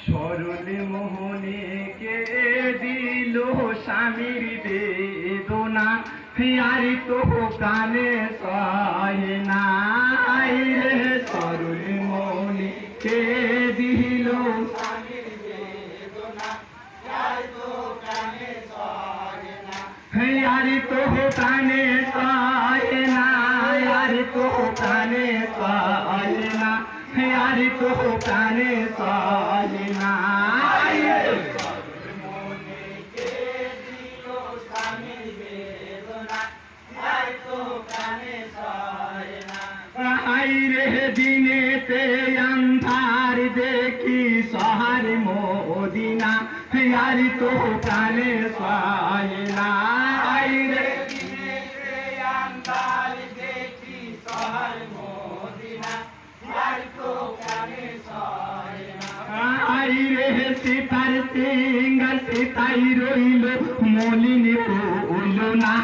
সরল মোহনে কে দিল স্বামীর বেদনা আর তো কানে সয় না রে সরল মোহনে কে দিল স্বামীর বেদনা আর তো কানে সয় না আর তো কানে সয় না আর তো কানে সয় না আর তো কানে সয় না মনে কে দিল স্বামীর বেদনা আর তো কানে সয় না রে দিনেতে अंधार দেখি শহর মদিনা আর তো কানে সয় না রে দিনেতে अंधार দেখি শহর মদিনা আর তো কানে সয় না রে সীতার সিংহ সীতাই রইল মলিন হইল না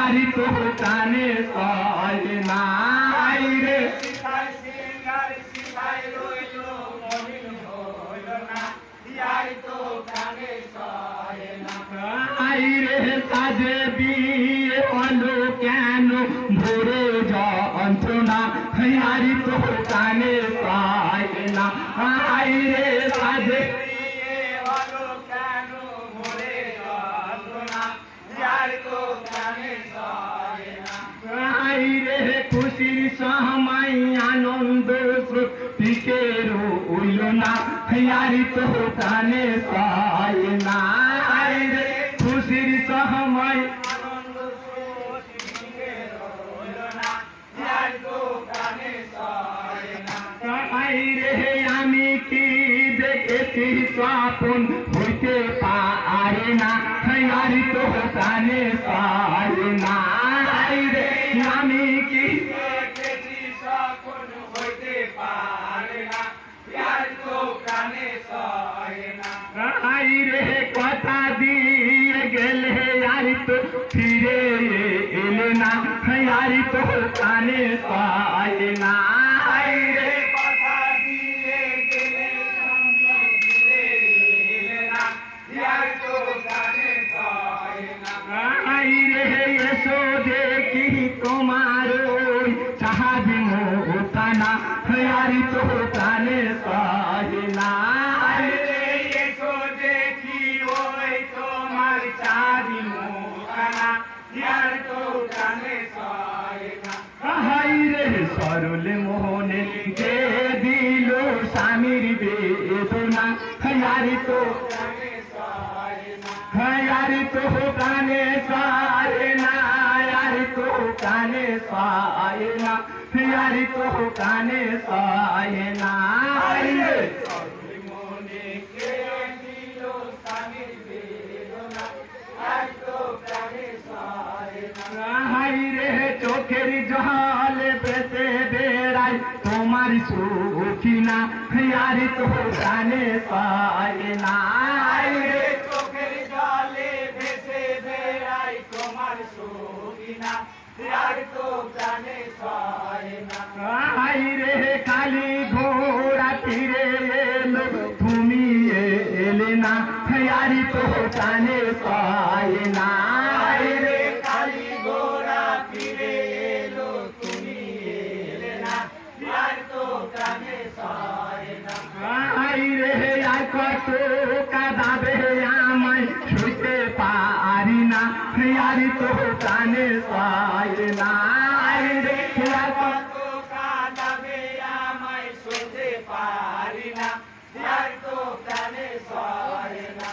আর তো কানে সয় না রে সীতার সিংহ সীতাই রইল মলিন হইল না আর তো কানে সয় না রে সাজে বিয়ে হলো কেন ভোরে যন্ত্রণা আর তো কানে সয় না রে সাজে বিয়ে হলো কেন ভোরে যন্ত্রণা আর তো কানে সয় না রে খুশির সময় আনন্দ টিকে রইল না আর তো কানে সয় না রে খুশির সময় আনন্দ টিকে রইল না আর তো কানে সয় না রে আমি কি দেখেছি স্বপন হইতে পারে না আর তো কানে সয় না রে আমি কি দেখেছি স্বপন হইতে পারে না আর তো কানে সয় না রে কথা দিয়ে গেলে আর তো ফিরে এলে না আর তো কানে সয় না রে কথা দিয়ে গেলে ফিরে এলে না আর তো কানে সয় না রে এসো দেখি তোমার ওই চাহাদ মোতানা আর তো কানে সয় না রে এসো দেখি ওই তোমার চাঁদ মোতানা আর তো কানে সয় না রে সরল মোহনে কে দিল স্বামীর বেদনা আর তো কানে সয় না আর তো কানে সয় না আর তো কানে সয় না আর তো কানে সয় না সরল মনে কে দিল স্বামীর বেদনা আর তো কানে সয় না রে চোখের জল বেঁচে বেড়াই তোমার সুখিনা আর তো কানে সয় না রে চোখের জলে ভেসে বেড়াই তোমার সুখিনা আর তো কানে সয় না রে খালি ঘোড়া ফিরে এলো তুমি এলে না আর তো কানে সয় না রে খালি ঘোড়া ফিরে এলো তুমি এলে না আর তো কানে সয় না রে আর কত কাঁদাবে আমায় শুতে পারি না আর তো কানে সয় না রে আর কত কাঁদাবে আমায় শুতে পারি না আর তো কানে সয় না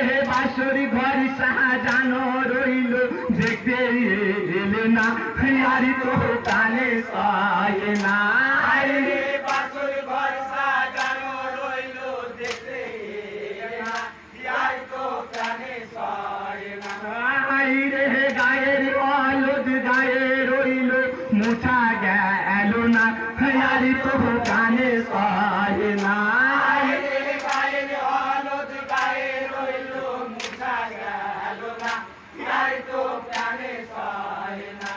রে বাসরি ঘর সাজানো রইল দেখতে এলে না আর তো কানে সয় না রে বাসরি ঘর সাজানো রইল দেখতে এলে না আর তো কানে সয় না রে গায়ের অলদ গায়ে রইল মুছা গেল না আর তো কানে সয় না গায়ের অলদ গায়ে রইল মুছা গেল না আর তো কানে সয় না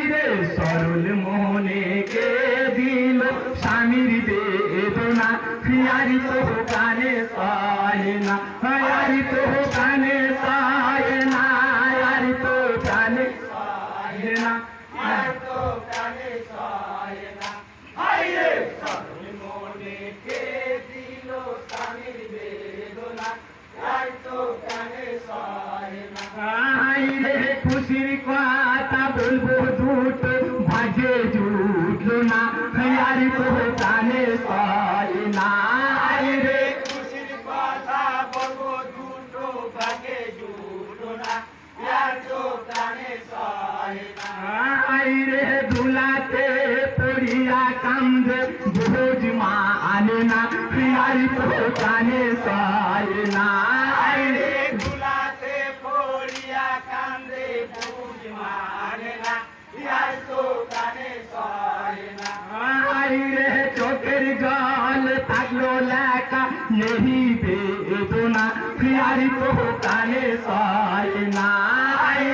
রে সরল মনে কে দিল স্বামীর বেদনা यारी तो गाने सहे ना यारी तो गाने सहे ना यारी तो गाने सहे ना यारी तो गाने सहे ना हायरे सरुल मोने के दिलो स्वामीर बेदना यारी तो गाने सहे ना हायरे खुशिर কথা বলবো দুটো ভাজে জুটলো না यारी तो गाने सहे ना रे खुशिर কথা বলবো দুটো ভাগে জুটলো না यारी तो गाने सहे ना रे ধুলাতে পড়িয়া কান্দে বোঝ মানে না यारी तो गाने सहे ना रे ধুলাতে পড়িয়া কান্দে বোঝ মানে না यारी तो गाने सहे ना रे চোখের জল থাকলো লেখা নেহি বেদনা यारी तो गाने सहे ना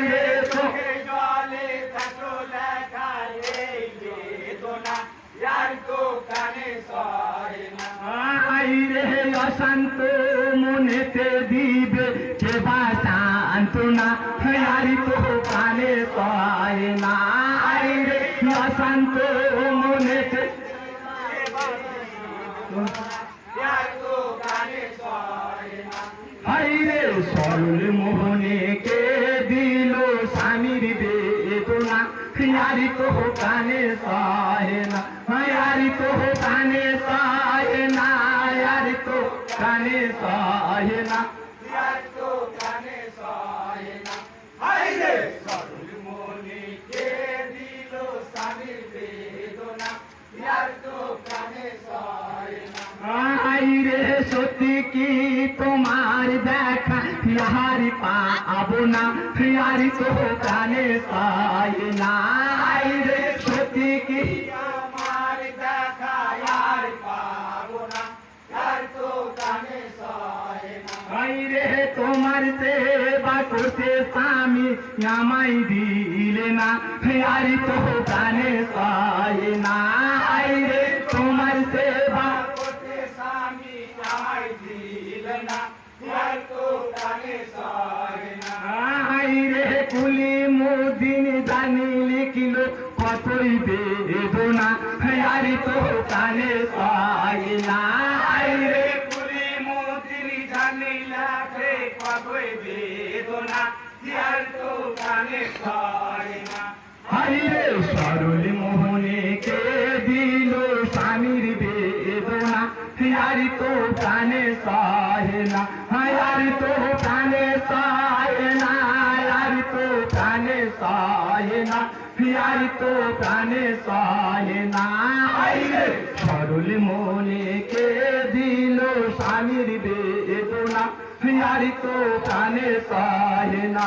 রে চোখের জলে থাকলো লেখা নেই বেদনা यारी तो गाने सहे ना রে অশান্ত মনেতে দিবে সেবা সান্ত্বনা यारी तो गाने सहे ना রে অশান্ত মনেতে यारी तो गाने सहे ना হাইরে সরল মোহনে কে দিল স্বামীর বেদনা यारी तो गाने सहे ना यारी तो गाने सहे ना यारी तो गाने सहे ना यारी तो गाने सहे ना हायरे সরল মোহনে কে দিল স্বামীর বেদনা यारी तो गाने सहे ना হায়রে সত্যি কি তোমার দেখা यारी পাবো না यारी तो गाने सहे ना রে সত্যি কি আমার দেখা यारी পাবো না यारी तो गाने सहे ना রে তোমার সেবা করতে স্বামী আমায় দিলে না यारी तो गाने सहे ना রে তোমার সেবা করতে স্বামী আমায় দিলে না यारी तो गाने सहे ना রে কুলি মুদিন জানি লিখিল কতই বেদনা यारी तो गाने सहे ना রে কুলি মুদিন জানি লাখে কতই বেদনা यारी तो गाने सहे ना হাইরে সরল মোহনে কে দিল স্বামীর বেদনা यारी तो गाने सहे ना यारी तो गाने सहे ना यारी तो गाने सहे ना यारी तो गाने सहे ना হাইরে সরল মোহনে কে দিল স্বামীর বেদনা यारी तो गाने सहे ना